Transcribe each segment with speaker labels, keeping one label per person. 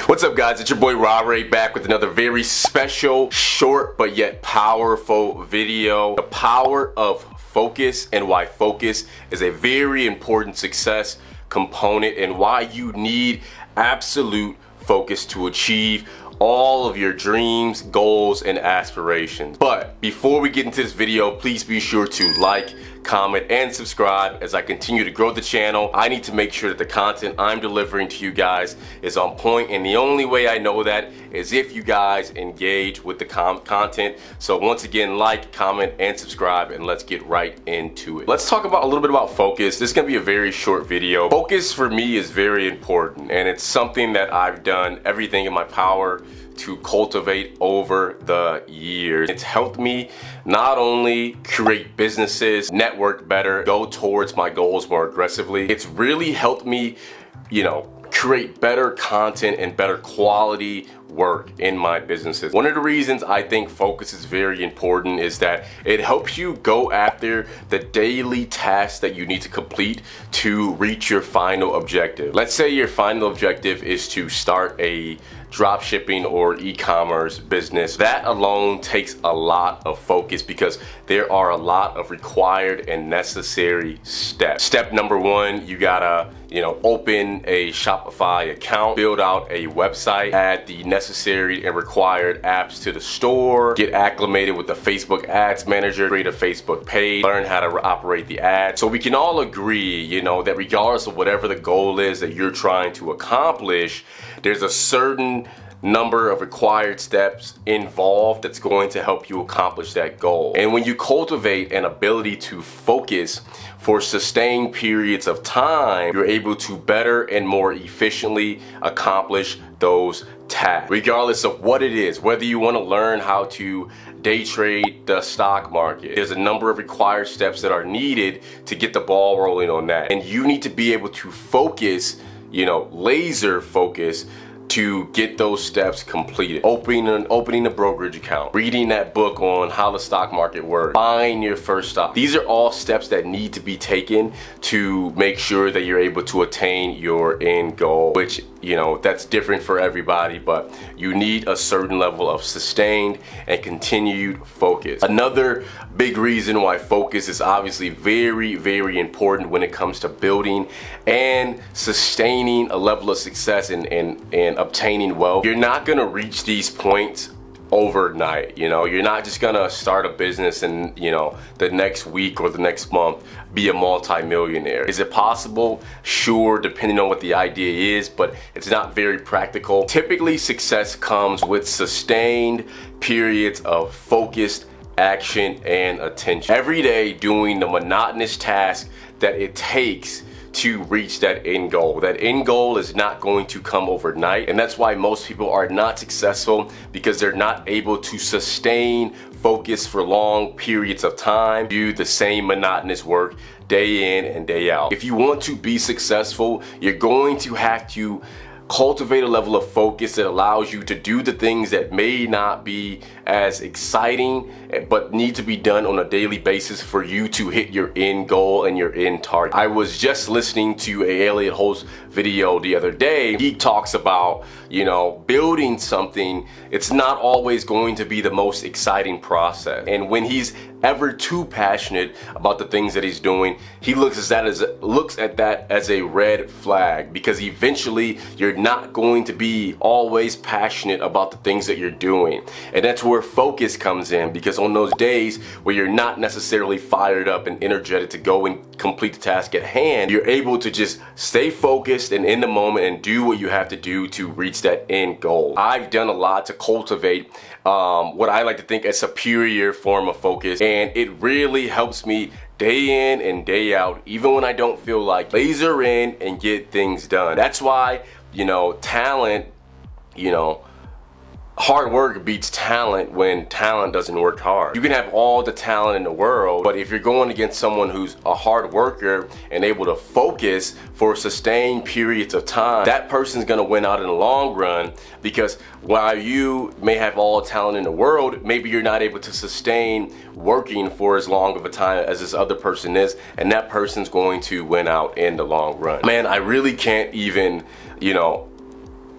Speaker 1: What's up, guys? It's your boy Ray back with another very special, short but yet powerful video. The power of focus and why focus is a very important success component and why you need absolute focus to achieve all of your dreams, goals, and aspirations. But before we get into this video, please be sure to like, comment, and subscribe as I continue to grow the channel. I need to make sure that the content I'm delivering to you guys is on point, and the only way I know that is if you guys engage with the content. So once again, like, comment, and subscribe, and let's get right into it. Let's talk about a little bit about focus. This is gonna be a very short video. Focus for me is very important, and it's something that I've done everything in my power to cultivate over the years. It's helped me not only create businesses, network better, go towards my goals more aggressively, it's really helped me, create better content and better quality work in my businesses. One of the reasons I think focus is very important is that it helps you go after the daily tasks that you need to complete to reach your final objective. Let's say your final objective is to start a drop shipping or e-commerce business. That alone takes a lot of focus because there are a lot of required and necessary steps. Step number one, you gotta open a Shopify account, build out a website, add the necessary and required apps to the store, get acclimated with the Facebook Ads Manager, create a Facebook page, learn how to operate the ads. So we can all agree, that regardless of whatever the goal is that you're trying to accomplish, there's a certain number of required steps involved that's going to help you accomplish that goal. And when you cultivate an ability to focus for sustained periods of time, you're able to better and more efficiently accomplish those tasks, regardless of what it is. Whether you want to learn how to day trade the stock market, there's a number of required steps that are needed to get the ball rolling on that, and you need to be able to focus, laser focus, to get those steps completed. Opening a brokerage account, reading that book on how the stock market works, buying your first stock. These are all steps that need to be taken to make sure that you're able to attain your end goal, which that's different for everybody, but you need a certain level of sustained and continued focus. Another big reason why focus is obviously very, very important when it comes to building and sustaining a level of success and obtaining wealth. You're not gonna reach these points overnight. You're not just gonna start a business and the next week or the next month be a multi-millionaire. Is it possible? Sure, depending on what the idea is, but it's not very practical. Typically, success comes with sustained periods of focused action and attention. Every day doing the monotonous task that it takes to reach that end goal. That end goal is not going to come overnight, and that's why most people are not successful, because they're not able to sustain focus for long periods of time, do the same monotonous work day in and day out. If you want to be successful, you're going to have to cultivate a level of focus that allows you to do the things that may not be as exciting but need to be done on a daily basis for you to hit your end goal and your end target. I was just listening to a Elliot Holtz video the other day. He talks about, building something, it's not always going to be the most exciting process. And when he's ever too passionate about the things that he's doing, he looks at that as a red flag, because eventually you're not going to be always passionate about the things that you're doing. And that's where focus comes in, because on those days where you're not necessarily fired up and energetic to go and complete the task at hand, you're able to just stay focused and in the moment and do what you have to do to reach that end goal. I've done a lot to cultivate what I like to think a superior form of focus, and it really helps me day in and day out, even when I don't feel like, laser in and get things done. That's why talent, hard work beats talent when talent doesn't work hard. You can have all the talent in the world, but if you're going against someone who's a hard worker and able to focus for sustained periods of time, that person's gonna win out in the long run, because while you may have all the talent in the world, maybe you're not able to sustain working for as long of a time as this other person is, and that person's going to win out in the long run. Man, I really can't even,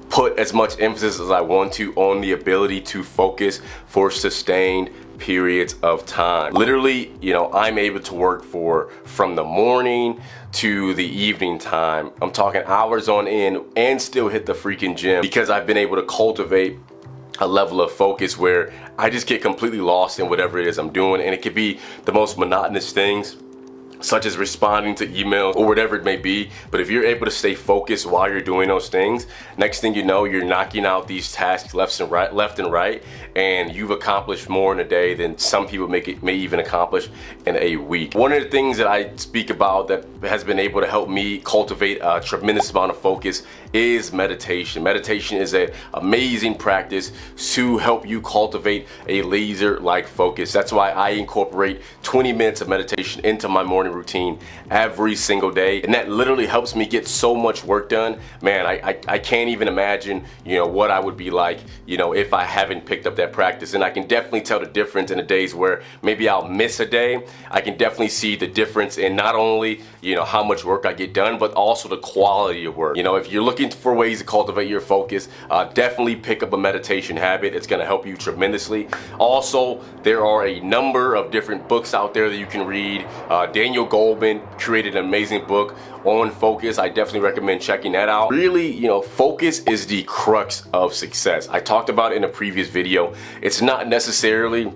Speaker 1: put as much emphasis as I want to on the ability to focus for sustained periods of time. Literally, you know, I'm able to work from the morning to the evening time. I'm talking hours on end and still hit the freaking gym because I've been able to cultivate a level of focus where I just get completely lost in whatever it is I'm doing, and it could be the most monotonous things, such as responding to emails or whatever it may be. But if you're able to stay focused while you're doing those things, next thing you know, you're knocking out these tasks left and right, and you've accomplished more in a day than some people may even accomplish in a week. One of the things that I speak about that has been able to help me cultivate a tremendous amount of focus is meditation. Meditation is an amazing practice to help you cultivate a laser-like focus. That's why I incorporate 20 minutes of meditation into my morning routine every single day, and that literally helps me get so much work done. Man, I can't even imagine, you know, what I would be like, you know, if I haven't picked up that practice. And I can definitely tell the difference in the days where maybe I'll miss a day. I can definitely see the difference in not only, you know, how much work I get done, but also the quality of work. You know, if you're looking for ways to cultivate your focus, definitely pick up a meditation habit. It's going to help you tremendously. Also, there are a number of different books out there that you can read. Daniel Goleman created an amazing book on focus. I definitely recommend checking that out. Really, you know, focus is the crux of success. I talked about it in a previous video. It's not necessarily,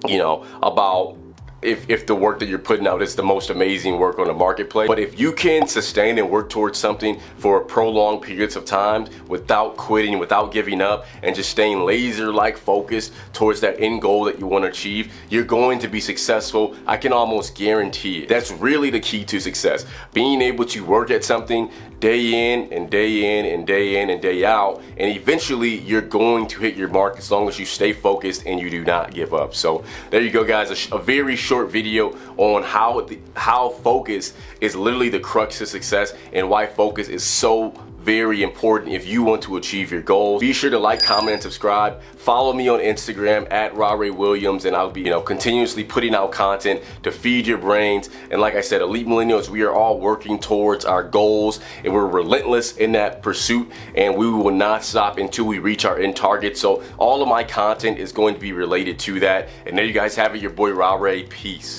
Speaker 1: you know, about if the work that you're putting out is the most amazing work on the marketplace. But if you can sustain and work towards something for prolonged periods of time without quitting, without giving up, and just staying laser-like focused towards that end goal that you want to achieve, you're going to be successful. I can almost guarantee it. That's really the key to success. Being able to work at something day in and day in and day in and day out, and eventually you're going to hit your mark as long as you stay focused and you do not give up. So there you go, guys, a very short video on how focus is literally the crux to success and why focus is so very important if you want to achieve your goals. Be sure to like, comment, and subscribe. Follow me on Instagram at @RawRayWilliams, and I'll be, you know, continuously putting out content to feed your brains. And like I said, Elite Millennials, we are all working towards our goals, and we're relentless in that pursuit, and we will not stop until we reach our end target. So all of my content is going to be related to that. And there you guys have it, your boy Ray. Peace.